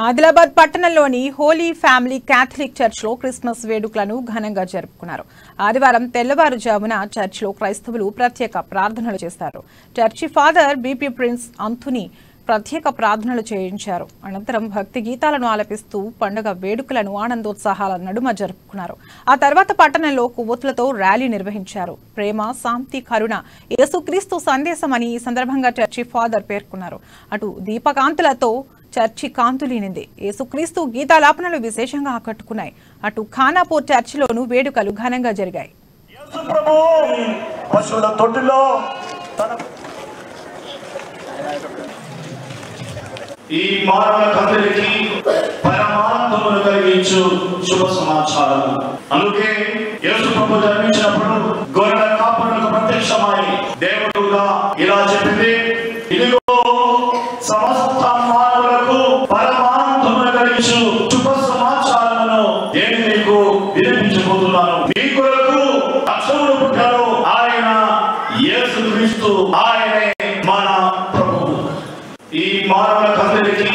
ఆదిలాబాద్ పట్టణంలోని Holi family Catholic చర్చ్లో Christmas వేడుకలను ఘనంగా జరుపుకున్నారు. ఆదివారం తెల్లవారుజామున చర్చ్లో క్రైస్తవులు ప్రత్యేక ప్రార్థనలు చేశారు. చర్చి ఫాదర్ బీపీ ప్రిన్స్ అంథోనీ ప్రత్యేక ప్రార్థనలు చేయించారు. అనంతరం భక్తి గీతాలను ఆలపిస్తూ పండుగ వేడుకలను ఆనందోత్సాహాల నడుమ జరుపుకున్నారు. ఆ తర్వాత పట్టణంలో కొవ్వొత్తులతో ర్యాలీ నిర్వహించారు. ప్రేమ, శాంతి, కరుణ యేసుక్రీస్తు సందేశమని ఈ సందర్భంగా చర్చి ఫాదర్ పేర్కొన్నారు. అటు దీపకాంతులతో చర్చి కాంతులీనింది. యేసుక్రీస్తు గీతాలాపనలు విశేషంగా ఆకట్టుకున్నాయి. అటు ఖానాపూర్ చర్చిలోనూ వేడుకలు ఘనంగా జరిగాయి. ఈ మానవ కందరికి పరమాత్మను కలిగించు శుభ సమాచారం. అందుకే యేసు ప్రభు జన్మించినప్పుడు గొర్రెల కాపరులకు ప్రత్యక్షమై దేవుడుగా ఇలా చెప్పింది, ఇదిగో సమస్త మానవులకు పరమాత్మను కలిగించు శుభ సమాచారమును నేను మీకు వినిపించబోతున్నాను. మీ కొరకు అక్షరుడు పుట్టాడు, ఆయన యేసుక్రీస్తు, ఆయనే మన ప్రభువు. ఈ మానవ కందరికి